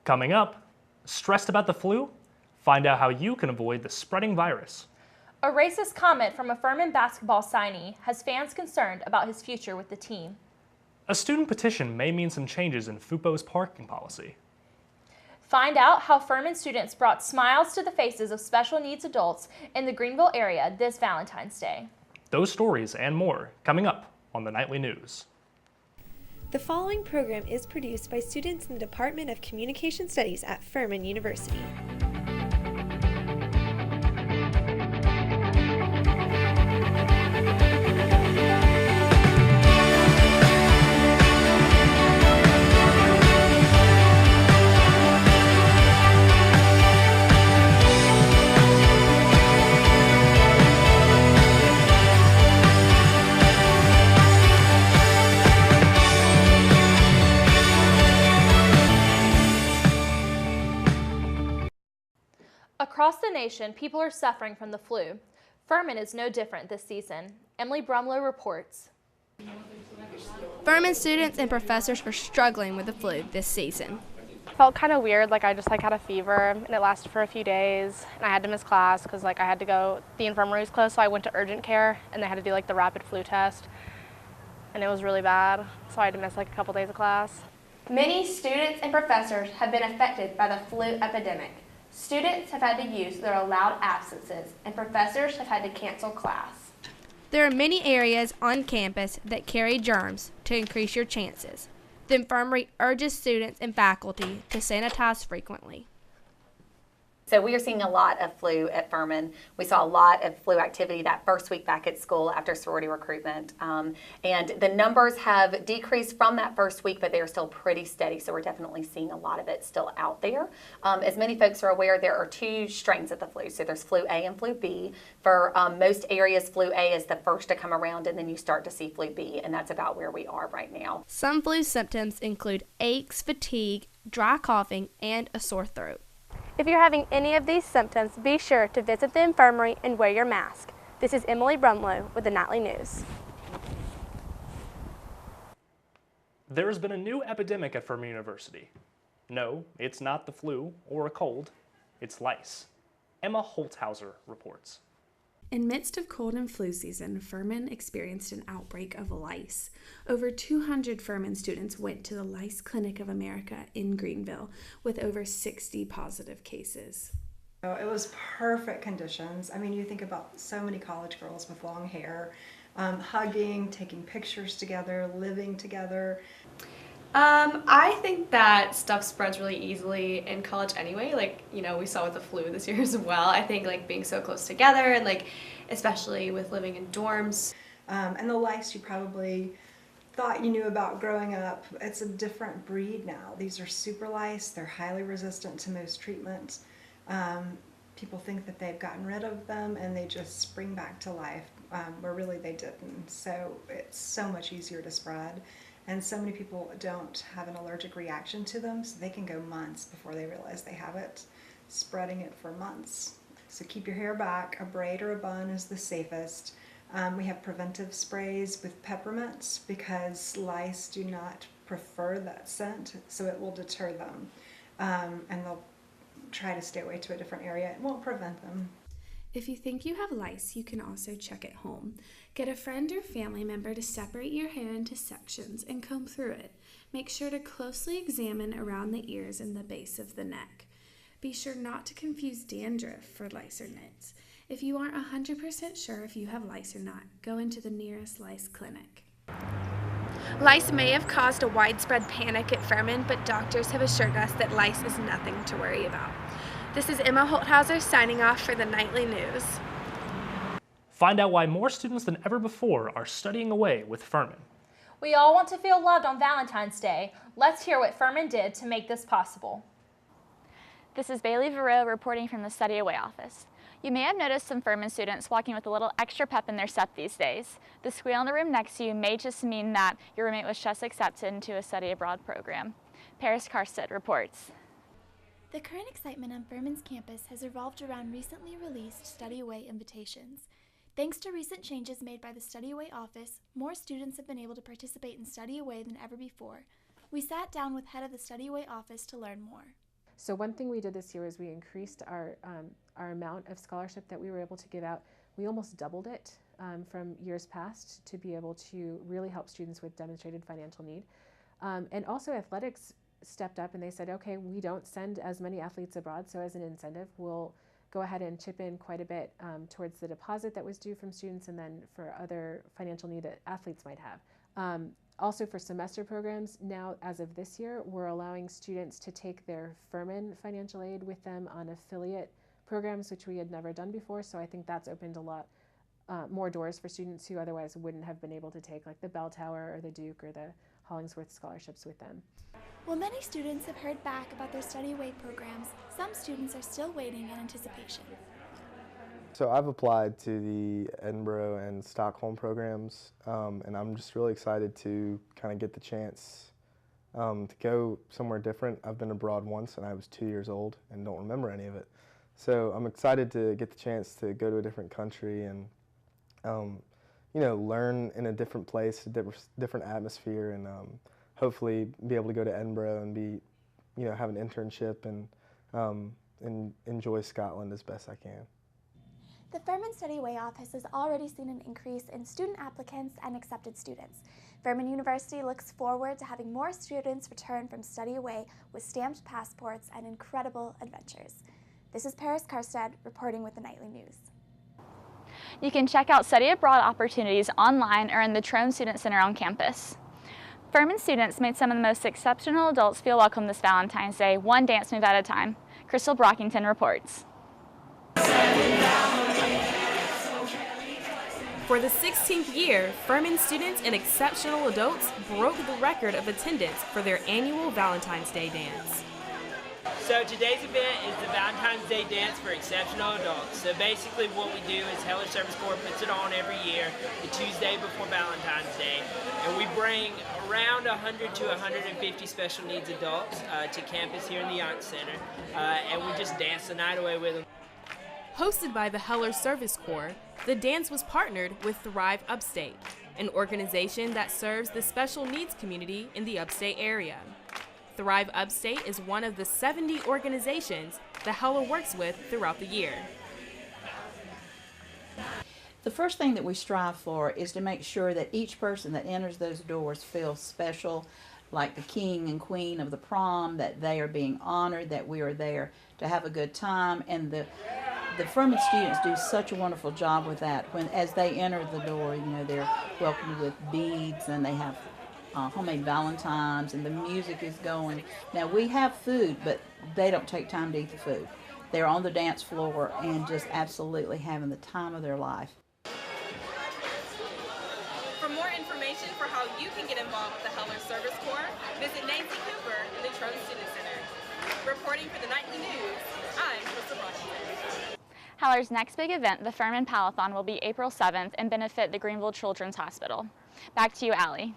Coming up, stressed about the flu? Find out how you can avoid the spreading virus. A racist comment from a Furman basketball signee has fans concerned about his future with the team. A student petition may mean some changes in FUPO's parking policy. Find out how Furman students brought smiles to the faces of special needs adults in the Greenville area this Valentine's Day. Those stories and more coming up on the Nightly News. The following program is produced by students in the Department of Communication Studies at Furman University. Across the nation, people are suffering from the flu. Furman is no different this season. Emily Brumlow reports. Furman students and professors are struggling with the flu this season. Felt kind of weird, I just had a fever and it lasted for a few days and I had to miss class because I had to go, the infirmary was closed, so I went to urgent care and they had to do the rapid flu test and it was really bad, so I had to miss a couple days of class. Many students and professors have been affected by the flu epidemic. Students have had to use their allowed absences and professors have had to cancel class. There are many areas on campus that carry germs to increase your chances. The infirmary urges students and faculty to sanitize frequently. So we are seeing a lot of flu at Furman. We saw a lot of flu activity that first week back at school after sorority recruitment. And the numbers have decreased from that first week, but they are still pretty steady. So we're definitely seeing a lot of it still out there. As many folks are aware, there are two strains of the flu. So there's flu A and flu B. For most areas, flu A is the first to come around, and then you start to see flu B, and that's about where we are right now. Some flu symptoms include aches, fatigue, dry coughing, and a sore throat. If you're having any of these symptoms, be sure to visit the infirmary and wear your mask. This is Emily Brumlow with the Nightly News. There has been a new epidemic at Furman University. No, it's not the flu or a cold, it's lice. Emma Holthauser reports. In midst of cold and flu season, Furman experienced an outbreak of lice. Over 200 Furman students went to the Lice Clinic of America in Greenville with over 60 positive cases. It was perfect conditions. I mean, you think about so many college girls with long hair, hugging, taking pictures together, living together. I think that stuff spreads really easily in college anyway, we saw with the flu this year as well. I think being so close together and especially with living in dorms. And the lice you probably thought you knew about growing up, it's a different breed now. These are super lice, they're highly resistant to most treatments. People think that they've gotten rid of them and they just spring back to life, where really they didn't. So it's so much easier to spread. And so many people don't have an allergic reaction to them, so they can go months before they realize they have it, spreading it for months. So keep your hair back. A braid or a bun is the safest. We have preventive sprays with peppermints because lice do not prefer that scent, so it will deter them. And they'll try to stay away to a different area. It won't prevent them. If you think you have lice, you can also check at home. Get a friend or family member to separate your hair into sections and comb through it. Make sure to closely examine around the ears and the base of the neck. Be sure not to confuse dandruff for lice or nits. If you aren't 100% sure if you have lice or not, go into the nearest lice clinic. Lice may have caused a widespread panic at Furman, but doctors have assured us that lice is nothing to worry about. This is Emma Holthauser signing off for the Nightly News. Find out why more students than ever before are studying away with Furman. We all want to feel loved on Valentine's Day. Let's hear what Furman did to make this possible. This is Bailey Verreau reporting from the Study Away office. You may have noticed some Furman students walking with a little extra pep in their step these days. The squeal in the room next to you may just mean that your roommate was just accepted into a study abroad program. Paris Karstedt reports. The current excitement on Furman's campus has revolved around recently released Study Away invitations. Thanks to recent changes made by the Study Away office, more students have been able to participate in Study Away than ever before. We sat down with head of the Study Away office to learn more. So one thing we did this year is we increased our amount of scholarship that we were able to give out. We almost doubled it from years past to be able to really help students with demonstrated financial need. And also athletics stepped up and they said, okay, we don't send as many athletes abroad, so as an incentive, we'll go ahead and chip in quite a bit towards the deposit that was due from students and then for other financial need that athletes might have. Also for semester programs, now as of this year, we're allowing students to take their Furman financial aid with them on affiliate programs, which we had never done before, so I think that's opened a lot more doors for students who otherwise wouldn't have been able to take like the Bell Tower or the Duke or the Hollingsworth scholarships with them. While many students have heard back about their study away programs, some students are still waiting in anticipation. So I've applied to the Edinburgh and Stockholm programs, and I'm just really excited to kind of get the chance to go somewhere different. I've been abroad once and I was 2 years old and don't remember any of it. So I'm excited to get the chance to go to a different country and you know, learn in a different place, a different atmosphere, and hopefully be able to go to Edinburgh and be, you know, have an internship and enjoy Scotland as best I can. The Furman Study Away Office has already seen an increase in student applicants and accepted students. Furman University looks forward to having more students return from study away with stamped passports and incredible adventures. This is Paris Karstad reporting with the Nightly News. You can check out study abroad opportunities online or in the Trone Student Center on campus. Furman students made some of the most exceptional adults feel welcome this Valentine's Day, one dance move at a time. Crystal Brockington reports. For the 16th year, Furman students and exceptional adults broke the record of attendance for their annual Valentine's Day dance. So today's event is the Valentine's Day Dance for Exceptional Adults. So basically what we do is Heller Service Corps puts it on every year, the Tuesday before Valentine's Day. And we bring around 100 to 150 special needs adults to campus here in the Arts Center. And we just dance the night away with them. Hosted by the Heller Service Corps, the dance was partnered with Thrive Upstate, an organization that serves the special needs community in the upstate area. Thrive Upstate is one of the 70 organizations that Heller works with throughout the year. The first thing that we strive for is to make sure that each person that enters those doors feels special, like the king and queen of the prom, that they are being honored, that we are there to have a good time. And the Furman students do such a wonderful job with that. When as they enter the door, you know, they're welcomed with beads and they have homemade valentines and the music is going. Now we have food, but they don't take time to eat the food. They're on the dance floor and just absolutely having the time of their life. For more information for how you can get involved with the Heller Service Corps, visit Nancy Cooper in the Trone Student Center. Reporting for the Nightly News, I'm Crystal Washington. Heller's next big event, the Furman Palathon, will be April 7th and benefit the Greenville Children's Hospital. Back to you, Allie.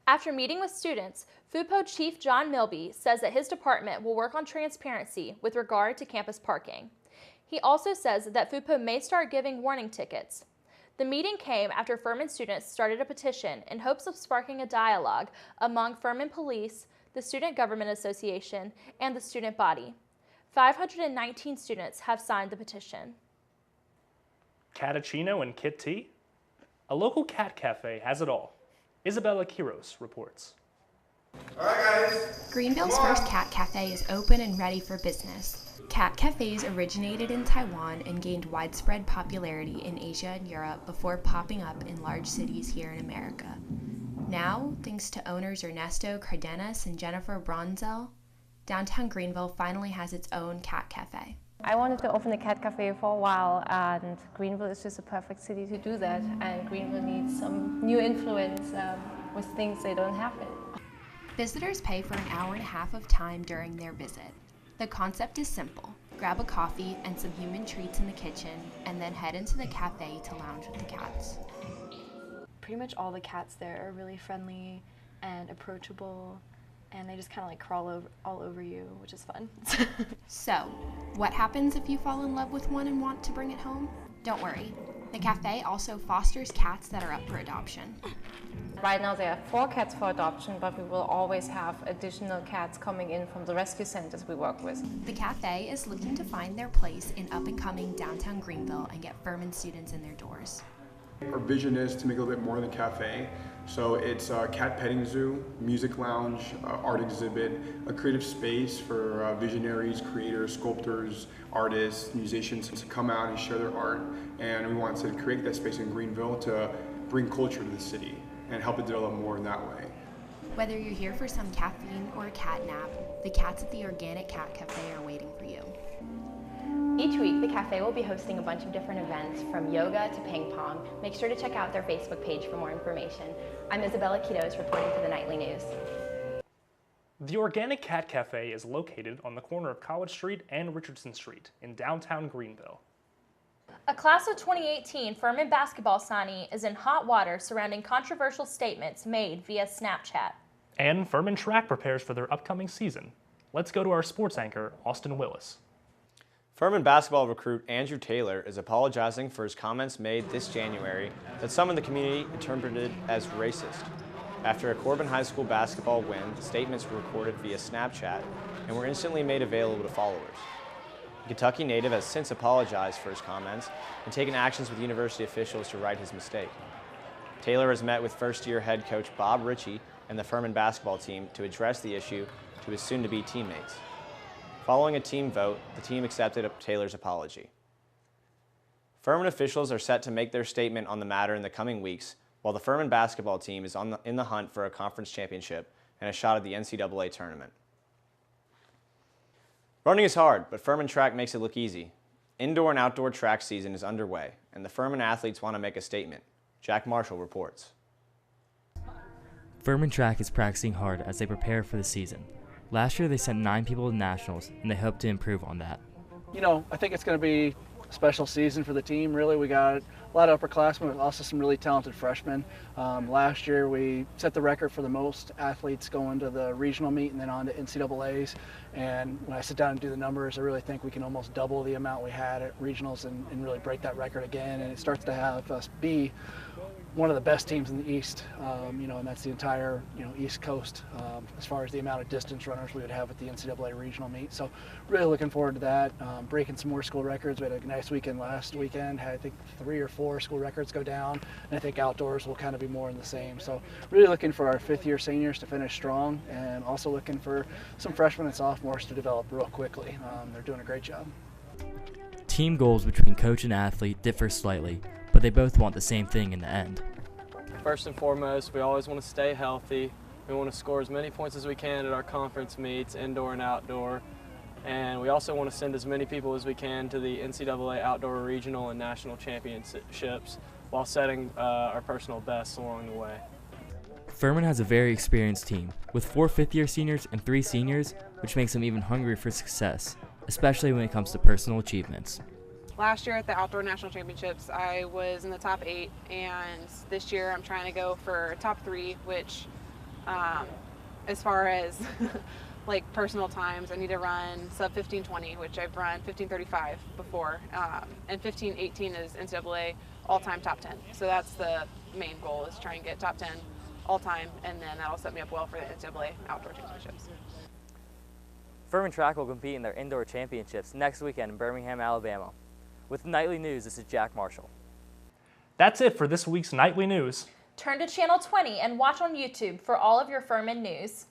After meeting with students, FUPO Chief John Milby says that his department will work on transparency with regard to campus parking. He also says that FUPO may start giving warning tickets. The meeting came after Furman students started a petition in hopes of sparking a dialogue among Furman Police, the Student Government Association, and the student body. 519 students have signed the petition. Catachino and Kit Tea? A local cat cafe has it all. Isabella Quiros reports. All right, guys. Greenville's first cat cafe is open and ready for business. Cat cafes originated in Taiwan and gained widespread popularity in Asia and Europe before popping up in large cities here in America. Now, thanks to owners Ernesto Cardenas and Jennifer Bronzel, downtown Greenville finally has its own cat cafe. I wanted to open a cat cafe for a while, and Greenville is just a perfect city to do that, and Greenville needs some new influence with things they don't have in. Visitors pay for an hour and a half of time during their visit. The concept is simple. Grab a coffee and some human treats in the kitchen, and then head into the cafe to lounge with the cats. Pretty much all the cats there are really friendly and approachable, and they just kind of like crawl all over you, which is fun. So, what happens if you fall in love with one and want to bring it home? Don't worry. The cafe also fosters cats that are up for adoption. Right now there are 4 cats for adoption, but we will always have additional cats coming in from the rescue centers we work with. The cafe is looking to find their place in up-and-coming downtown Greenville and get Furman students in their doors. Our vision is to make it a little bit more than a cafe. So it's a cat petting zoo, music lounge, art exhibit, a creative space for visionaries, creators, sculptors, artists, musicians to come out and share their art. And we want to create that space in Greenville to bring culture to the city and help it develop more in that way. Whether you're here for some caffeine or a cat nap, the cats at the Organic Cat Cafe are waiting for you. Each week, the cafe will be hosting a bunch of different events from yoga to ping pong. Make sure to check out their Facebook page for more information. I'm Isabella Quitos reporting for the Nightly News. The Organic Cat Cafe is located on the corner of College Street and Richardson Street in downtown Greenville. A class of 2018 Furman basketball signee is in hot water surrounding controversial statements made via Snapchat. And Furman track prepares for their upcoming season. Let's go to our sports anchor, Austin Willis. Furman basketball recruit Andrew Taylor is apologizing for his comments made this January that some in the community interpreted as racist. After a Corbin High School basketball win, the statements were recorded via Snapchat and were instantly made available to followers. The Kentucky native has since apologized for his comments and taken actions with university officials to right his mistake. Taylor has met with first-year head coach Bob Ritchie and the Furman basketball team to address the issue to his soon-to-be teammates. Following a team vote, the team accepted Taylor's apology. Furman officials are set to make their statement on the matter in the coming weeks, while the Furman basketball team is in the hunt for a conference championship and a shot at the NCAA tournament. Running is hard, but Furman track makes it look easy. Indoor and outdoor track season is underway, and the Furman athletes want to make a statement. Jack Marshall reports. Furman track is practicing hard as they prepare for the season. Last year they sent 9 people to nationals, and they hope to improve on that. You know, I think it's going to be a special season for the team. Really, we got a lot of upperclassmen, but also some really talented freshmen. Last year we set the record for the most athletes going to the regional meet and then on to NCAAs. And when I sit down and do the numbers, I really think we can almost double the amount we had at regionals and really break that record again. And it starts to have us be one of the best teams in the East, you know, and that's the entire, you know, East Coast as far as the amount of distance runners we would have at the NCAA regional meet. So really looking forward to that, breaking some more school records. We had a nice weekend last weekend, had I think 3 or 4 school records go down, and I think outdoors will kind of be more in the same. So really looking for our 5th-year seniors to finish strong, and also looking for some freshmen and sophomores to develop real quickly. They're doing a great job. Team goals between coach and athlete differ slightly, but they both want the same thing in the end. First and foremost, we always want to stay healthy. We want to score as many points as we can at our conference meets, indoor and outdoor. And we also want to send as many people as we can to the NCAA outdoor regional and national championships while setting our personal bests along the way. Furman has a very experienced team, with 4 5th-year seniors and 3 seniors, which makes them even hungry for success, especially when it comes to personal achievements. Last year at the Outdoor National Championships, I was in the top 8, and this year I'm trying to go for top 3, which as far as like personal times, I need to run sub 15:20, which I've run 15:35 before, and 15:18 is NCAA all-time top 10. So that's the main goal, is try and get top 10 all-time, and then that'll set me up well for the NCAA Outdoor Championships. Furman Track will compete in their indoor championships next weekend in Birmingham, Alabama. With Nightly News, this is Jack Marshall. That's it for this week's Nightly News. Turn to Channel 20 and watch on YouTube for all of your Furman news.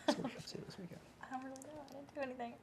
That's what we're up to this weekend. I don't really know. I didn't do anything.